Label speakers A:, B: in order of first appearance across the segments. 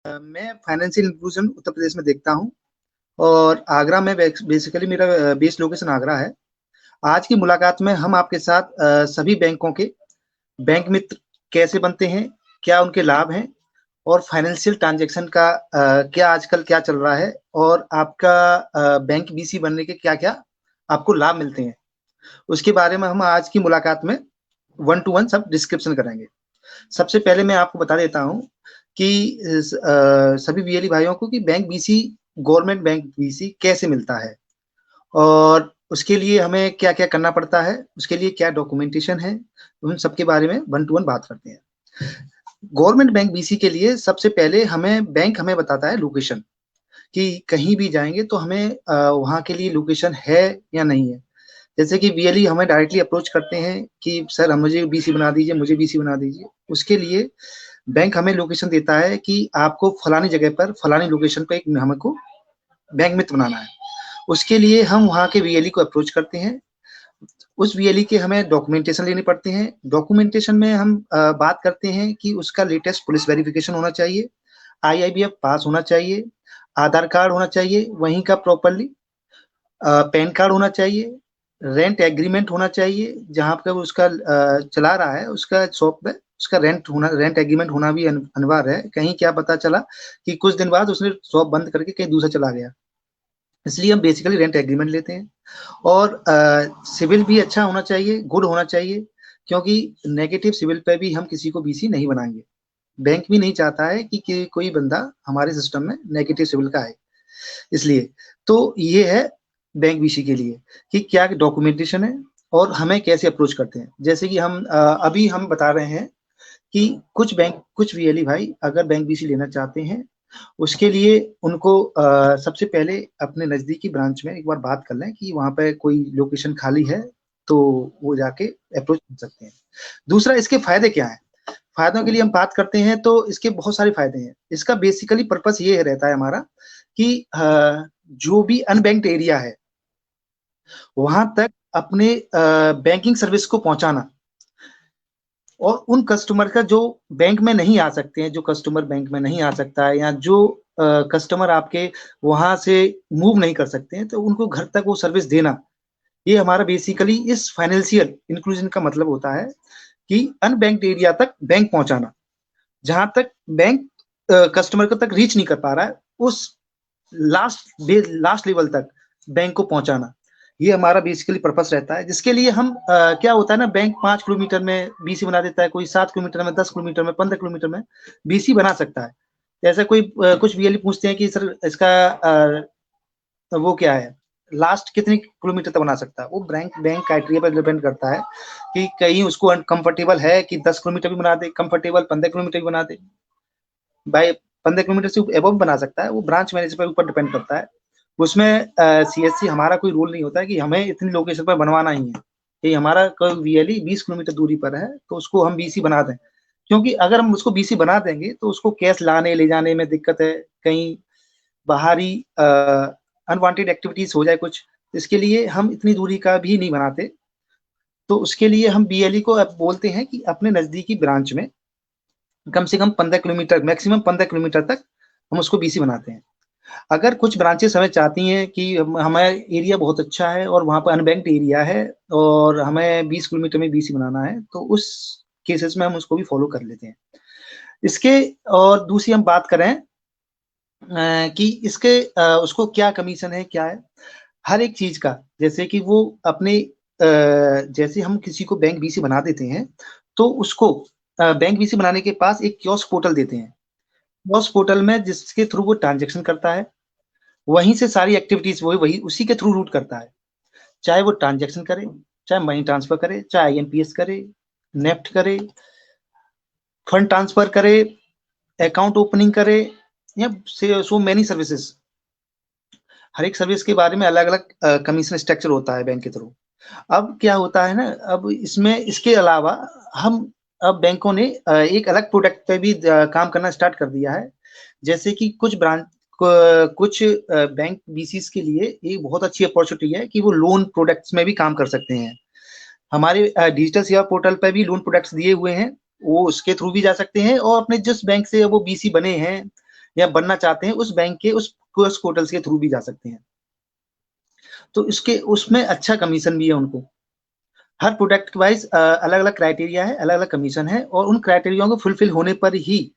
A: मैं financial inclusion Uttar Pradesh में देखता हूँ और आगरा में बेसिकली मेरा बेस लोकेशन आगरा है। आज की मुलाकात में हम आपके साथ सभी बैंकों के बैंक मित्र कैसे बनते हैं, क्या उनके लाभ हैं और फाइनेंशियल ट्रांजैक्शन का क्या आजकल क्या चल रहा है और आपका बैंक बीसी बनने के क्या-क्या आपको लाभ मिलते हैं। उसके बारे में हम आज की मुलाकात में वन टू वन सब डिस्क्रिप्शन करेंगे। सबसे पहले मैं आपको बता देता हूँ कि सभी बीएलई भाइयों को कि bank BC government bank BC कैसे मिलता है और उसके लिए हमें क्या-क्या करना पड़ता है, उसके लिए क्या डॉक्यूमेंटेशन है, उन सब के बारे में वन टू वन बात करते हैं। गवर्नमेंट बैंक बीसी के लिए सबसे पहले बैंक हमें बताता है लोकेशन कि कहीं भी जाएँगे तो हमें वहाँ के लिए लोकेशन है या नहीं है। जैसे कि बीएलई हमें डायरेक्टली अप्रोच करते हैं कि सर हम मुझे बीसी बना दीजिए, मुझे बीसी बना दीजिए। उसके लिए बैंक हमें लोकेशन देता है कि आपको फलानी जगह पर, फलानी लोकेशन पे एक हमको बैंक मित्र बनाना है। उसके लिए हम वहाँ के बीएलई को अप्रोच करते हैं। उस बीएलई के हमें डॉक्यूमेंटेशन लेने पड़ते हैं। डॉक्यूमेंटेशन में हम बात करते हैं कि उसका लेटेस्ट पुलिस वेरिफिकेशन होना चाहिए, आईआईबीएफ पास होना चाहिए, आधार कार्ड होना चाहिए वहीं का प्रॉपरली, पैन कार्ड होना चाहिए, रेंट एग्रीमेंट होना चाहिए, जहाँ पे वो उसका चला रहा है उसका शॉप पे उसका रेंट एग्रीमेंट होना भी अनिवार्य है। कहीं क्या पता चला कि कुछ दिन बाद उसने शॉप बंद करके कहीं दूसरा चला गया। इसलिए हम बेसिकली रेंट एग्रीमेंट लेते हैं और सिविल भी अच्छा होना चाहिए, गुड होना चाहिए, क्योंकि नेगेटिव सिविल पे भी हम किसी को बीसी नहीं बनाएँगे। बैंक भी नहीं चाहता है कि कोई बंदा हमारे सिस्टम में नेगेटिव सिविल का आए। इसलिए तो ये है बैंक बीसी के लिए कि क्या डॉक्यूमेंटेशन है और हमें कैसे अप्रोच करते हैं। जैसे कि अभी हम बता रहे हैं कि कुछ बीएलई भाई अगर बैंक बीसी लेना चाहते हैं, उसके लिए उनको सबसे पहले अपने नज़दीकी ब्रांच में एक बार बात कर लें कि वहाँ पे कोई लोकेशन खाली है, तो वो जाके अप्रोच कर सकते हैं। दूसरा इसके फ़ायदे क्या हैं? फ़ायदों के लिए हम बात करते हैं तो इसके बहुत सारे फ़ायदे हैं। इसका बेसिकली पर्पस ये रहता है हमारा कि जो भी अनबैंक्ड एरिया है, वहाँ तक अपने बैंकिंग सर्विस को पहुँचाना और उन कस्टमर का जो बैंक में नहीं आ सकते हैं, जो कस्टमर बैंक में नहीं आ सकता है या जो कस्टमर आपके वहाँ से मूव नहीं कर सकते हैं, तो उनको घर तक वो सर्विस देना। ये हमारा बेसिकली इस फाइनेंशियल इंक्लूजन का मतलब होता है कि अनबैंक्ड एरिया तक बैंक पहुँचाना। जहाँ तक बैंक कस्टमर को तक रीच नहीं कर पा रहा है, उस लास्ट लेवल तक बैंक को पहुँचाना। ये हमारा बेसिकली पर्पस रहता है, जिसके लिए हम क्या होता है ना, बैंक 5 किलोमीटर में बीसी बना देता है, कोई 7 किलोमीटर में, 10 किलोमीटर में, 15 किलोमीटर में बीसी बना सकता है। जैसे कोई कुछ बीएलई पूछते हैं कि सर इसका वो क्या है, लास्ट कितने किलोमीटर तक बना सकता है? वो बैंक बैंक क्राइटेरिया पर डिपेंड करता है कि कहीं उसको अनकम्फर्टेबल है कि 10 किलोमीटर भी बना दे, कम्फर्टेबल 15 किलोमीटर भी बना दे। भाई 15 किलोमीटर से एबव बना सकता है, वो ब्रांच मैनेजर पर ऊपर डिपेंड करता है। उसमें सीएससी हमारा कोई रूल नहीं होता है कि हमें इतनी लोकेशन पर बनवाना ही है कि हमारा कोई बीएलई 20 किलोमीटर दूरी पर है तो उसको हम बीसी बना दें, क्योंकि अगर हम उसको बीसी बना देंगे तो उसको कैश लाने ले जाने में दिक्कत है, कहीं बाहरी अनवांटेड एक्टिविटीज हो जाए कुछ, इसके लिए हम इतनी दूरी का भी नहीं बनाते। तो उसके लिए हम बीएलई को अब बोलते हैं कि अपने नजदीकी ब्रांच में कम से कम 15 किलोमीटर, मैक्सिमम 15 किलोमीटर तक हम उसको बीसी बनाते हैं। अगर कुछ ब्रांचेस हमें चाहती हैं कि हमारा एरिया बहुत अच्छा है और वहाँ पर अनबैंक्ड एरिया है और हमें 20 किलोमीटर में बीसी बनाना है, तो उस केसेस में हम उसको भी फॉलो कर लेते हैं। इसके और दूसरी हम बात करें कि इसके उसको क्या कमीशन है, क्या है? हर एक चीज़ का, जैसे कि वो अपने जैसे हम किसी को बैंक बीसी बना देते हैं, तो उसको बैंक बीसी बनाने के पास एक कियोस्क पोर्टल देते हैं। कियोस्क पोर्टल में जिसके थ्रू वो ट्रांज़ैक्शन करता है, वहीं से सारी एक्टिविटीज़ वो वही उसी के थ्रू रूट करता है। चाहे वो ट्रांज़ैक्शन करे, चाहे मनी ट्रांसफर करे, चाहे आईएमपीएस करे, नेफ्ट करे, फंड ट्रांसफर करे, अकाउंट ओपनिंग करे या सो मेनी सर्विसेज़। हर एक सर्विस के बारे में अलग-अलग कमीशन स्ट्रक्चर होता है बैंक के थ्रू। अब क्या होता है ना, अब इसमें इसके अलावा हम अब बैंकों ने एक अलग प्रोडक्ट पे भी काम करना स्टार्ट कर दिया है। जैसे कि कुछ बैंक बीसीज़ के लिए एक बहुत अच्छी अपॉर्चुनिटी है कि वो लोन प्रोडक्ट्स में भी काम कर सकते हैं। हमारे डिजिटल सेवा पोर्टल पे भी लोन प्रोडक्ट्स दिए हुए हैं, वो उसके थ्रू भी जा सकते हैं और अपने जिस बैंक से वो बीसी बने हैं या बनना चाहते हैं उस बैंक के उस कियोस्क पोर्टल्स के थ्रू भी जा सकते हैं। तो इसके उसमें अच्छा कमीशन भी है उनको। हर प्रोडक्ट वाइज अलग अलग क्राइटेरिया है, अलग अलग कमीशन है, और उन क्राइटेरिया को फुलफिल होने पर ही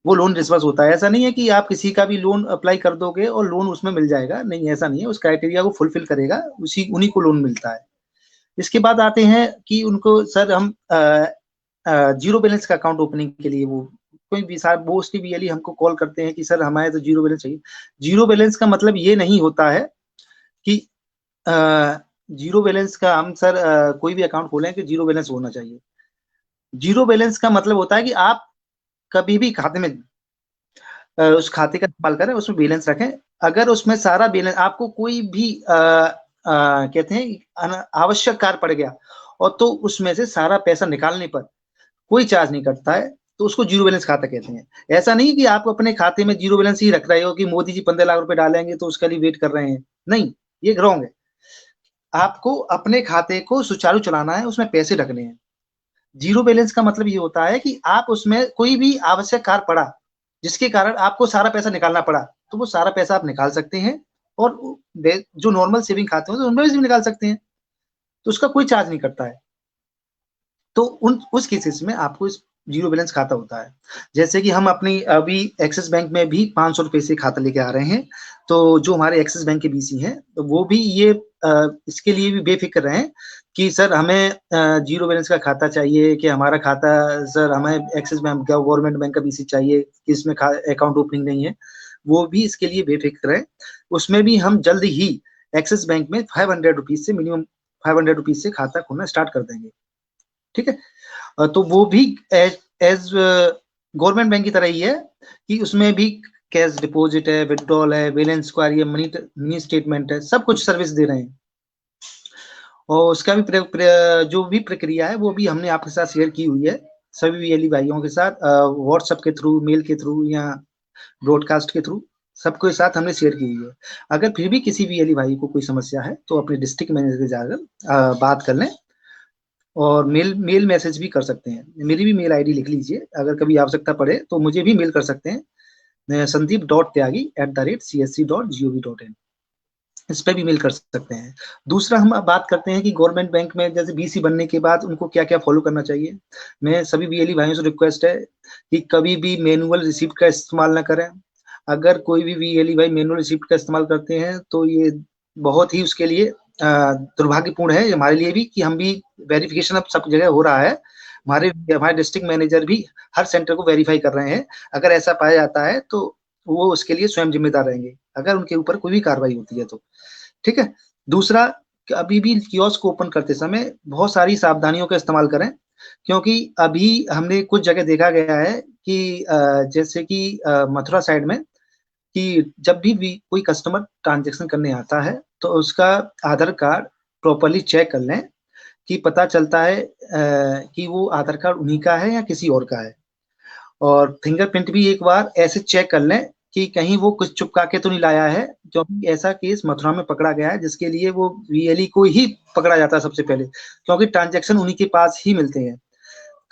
A: वो लोन डिस्बर्स होता है। ऐसा नहीं है कि आप किसी का भी लोन अप्लाई कर दोगे और लोन उसमें मिल जाएगा, नहीं, ऐसा नहीं है। उस क्राइटेरिया को फुलफिल करेगा, उसी उन्हीं को लोन मिलता है। इसके बाद आते हैं कि उनको सर हम जीरो बैलेंस का अकाउंट ओपनिंग के लिए वो कोई भी साहब मोस्टली बीएलई हमको कॉल करते हैं कि सर हमारे तो जीरो बैलेंस चाहिए। जीरो बैलेंस का मतलब ये नहीं होता है कि जीरो बैलेंस का हम सर कोई भी अकाउंट खोलें कि जीरो बैलेंस होना चाहिए। जीरो बैलेंस का मतलब होता है कि आप कभी भी खाते में उस खाते का इस्तेमाल करें, उसमें बैलेंस रखें। अगर उसमें सारा बैलेंस आपको कोई भी कहते हैं आवश्यक कार्य पड़ गया और तो उसमें से सारा पैसा निकालने पर कोई चार्ज नहीं कटता है, तो उसको जीरो बैलेंस खाता कहते हैं। ऐसा नहीं कि आप अपने खाते में जीरो बैलेंस ही रख रहे हो कि मोदी जी 15 लाख रुपए डालेंगे तो उसके लिए वेट कर रहे हैं, नहीं, ये रॉन्ग है। आपको अपने खाते को सुचारू चलाना है, उसमें पैसे रखने हैं। जीरो बैलेंस का मतलब ये होता है कि आप उसमें कोई भी आवश्यक कार्य पड़ा जिसके कारण आपको सारा पैसा निकालना पड़ा, तो वो सारा पैसा आप निकाल सकते हैं। और जो नॉर्मल सेविंग खाते हैं तो उनमें भी निकाल सकते हैं, तो उसका कोई चार्ज नहीं करता है। तो उस केसेस में आपको इस जीरो बैलेंस खाता होता है। जैसे कि हम अपनी अभी एक्सिस बैंक में भी 500 रुपए से खाता लेके आ रहे हैं, तो जो हमारे एक्सिस बैंक के बीसी हैं तो वो भी ये इसके लिए भी बेफिक्र रहे कि सर हमें जीरो बैलेंस का खाता चाहिए, कि हमारा खाता सर हमें एक्सिस बैंक गवर्नमेंट बैंक का बीसी चाहिए कि इसमें अकाउंट ओपनिंग नहीं है, वो भी इसके लिए बेफिक्र है। उसमें भी हम जल्द ही एक्सिस बैंक में 500 रुपीज से मिनिमम 500 रुपीज से खाता खोलना स्टार्ट कर देंगे। ठीक है, तो वो भी एज गवर्नमेंट बैंक की तरह ही है कि उसमें भी कैश डिपॉजिट है, विड्रॉल है, बैलेंस क्वारी है, मनी स्टेटमेंट है, सब कुछ सर्विस दे रहे हैं। और उसका भी जो भी प्रक्रिया है वो भी हमने आपके साथ शेयर की हुई है, सभी बीएलई भाइयों के साथ व्हाट्सएप के थ्रू, मेल के थ्रू या ब्रॉडकास्ट के थ्रू, सबके साथ हमने शेयर की हुई है। अगर फिर भी किसी बीएलई भाई को कोई समस्या है तो अपने डिस्ट्रिक्ट मैनेजर से जाकर बात कर लें, और मेल मैसेज भी कर सकते हैं। मेरी भी मेल आईडी लिख लीजिए, अगर कभी आवश्यकता पड़े तो मुझे भी मेल कर सकते हैं, sandeep.tyagi@csc.gov.in, इस पे भी मेल कर सकते हैं। दूसरा हम अब बात करते हैं कि गवर्नमेंट बैंक में जैसे बीसी बनने के बाद उनको क्या क्या फॉलो करना चाहिए। मैं सभी बीएलई भाइयों से रिक्वेस्ट है कि कभी भी मैनुअल रिसिप्ट का इस्तेमाल ना करें। अगर कोई भी बीएलई भाई मैनुअल रिसिप्ट का इस्तेमाल करते हैं तो ये बहुत ही उसके लिए दुर्भाग्यपूर्ण है हमारे लिए भी, कि हम भी वेरिफिकेशन अब सब जगह हो रहा है, हमारे हमारे डिस्ट्रिक्ट मैनेजर भी हर सेंटर को वेरीफाई कर रहे हैं। अगर ऐसा पाया जाता है तो वो उसके लिए स्वयं जिम्मेदार रहेंगे अगर उनके ऊपर कोई भी कार्रवाई होती है तो। ठीक है। दूसरा, अभी भी कियोस्क ओपन करते समय बहुत सारी सावधानियों का इस्तेमाल करें, क्योंकि अभी हमने कुछ जगह देखा गया है कि जैसे कि मथुरा साइड में, कि जब भी कोई कस्टमर ट्रांजेक्शन करने आता है तो उसका आधार कार्ड प्रॉपरली चेक कर लें, कि पता चलता है कि वो आधार कार्ड उन्हीं का है या किसी और का है। और फिंगरप्रिंट भी एक बार ऐसे चेक कर लें कि कहीं वो कुछ चुपका के तो नहीं लाया है, क्योंकि ऐसा केस मथुरा में पकड़ा गया है जिसके लिए वो वीएलई को ही पकड़ा जाता है सबसे पहले, क्योंकि ट्रांजेक्शन उन्हीं के पास ही मिलते हैं।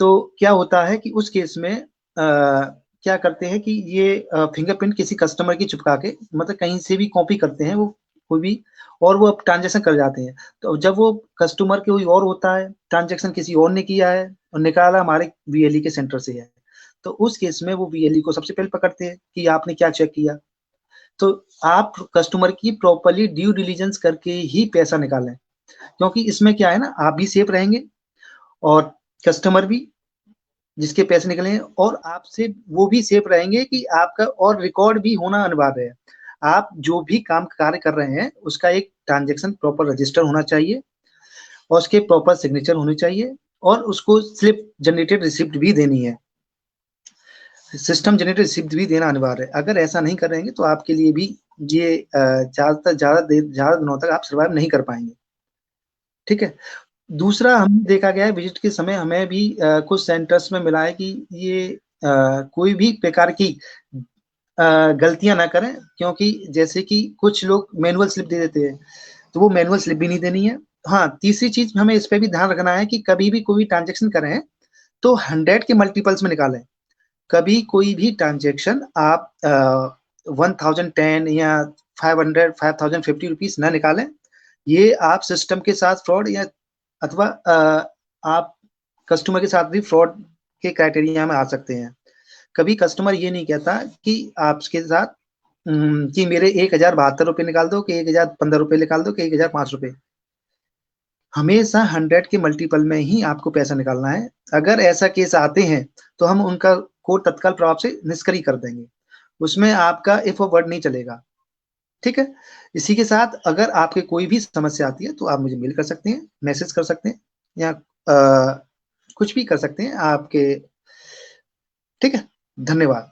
A: तो क्या होता है कि उस केस में क्या करते हैं कि ये फिंगरप्रिंट किसी कस्टमर की चिपका के, मतलब कहीं से भी कॉपी करते हैं वो कोई भी, और वो अब ट्रांजेक्शन कर जाते हैं। तो जब वो कस्टमर कोई और होता है, ट्रांजेक्शन किसी और ने किया है और निकाला हमारे वीएलई के सेंटर से है, तो उस केस में वो वीएलई को सबसे पहले पकड़ते हैं कि आपने क्या चेक किया। तो आप कस्टमर की प्रॉपरली ड्यू डिलीजेंस करके ही पैसा निकालें, क्योंकि इसमें क्या है ना, आप भी सेफ रहेंगे और कस्टमर भी जिसके पैसे निकले हैं, और आपसे वो भी सेफ रहेंगे कि आपका और रिकॉर्ड भी होना अनिवार्य है। आप जो भी काम कार्य कर रहे हैं उसका एक ट्रांजेक्शन प्रॉपर रजिस्टर होना चाहिए और उसके प्रॉपर सिग्नेचर होने चाहिए, और उसको स्लिप जनरेटेड रिसिप्ट भी देनी है, सिस्टम जनरेटेड रिसिप्ट भी देना अनिवार्य है। अगर ऐसा नहीं करेंगे तो आपके लिए भी ये ज्यादा दिनों तक आप सर्वाइव नहीं कर पाएंगे। ठीक है। दूसरा, हम देखा गया है विजिट के समय हमें भी कुछ सेंटर्स में मिला है कि ये कोई भी प्रकार की गलतियां ना करें, क्योंकि जैसे कि कुछ लोग मैनुअल स्लिप दे देते हैं, तो वो मैनुअल स्लिप भी नहीं देनी है। हाँ, तीसरी चीज हमें इस पे भी ध्यान रखना है कि कभी भी कोई ट्रांजेक्शन करें तो 100 के मल्टीपल्स में निकालें। कभी कोई भी ट्रांजेक्शन आप 1010 या 500 5050 रुपीज ना निकालें। ये आप सिस्टम के साथ फ्रॉड या अथवा आप कस्टमर के साथ भी फ्रॉड के क्राइटेरिया में आ सकते हैं। कभी कस्टमर ये नहीं कहता कि आपके साथ कि मेरे 1072 रुपये निकाल दो, कि 1015 रुपये निकाल दो, कि 1005 रुपये। हमेशा 100 के मल्टीपल में ही आपको पैसा निकालना है। अगर ऐसा केस आते हैं तो हम उनका कोड तत्काल प्रभाव से निष्क्रिय कर देंगे। उसमें आपका इफ वर्ड नहीं चलेगा। ठीक है। इसी के साथ अगर आपके कोई भी समस्या आती है तो आप मुझे मेल कर सकते हैं, मैसेज कर सकते हैं, या कुछ भी कर सकते हैं आपके। ठीक है, धन्यवाद।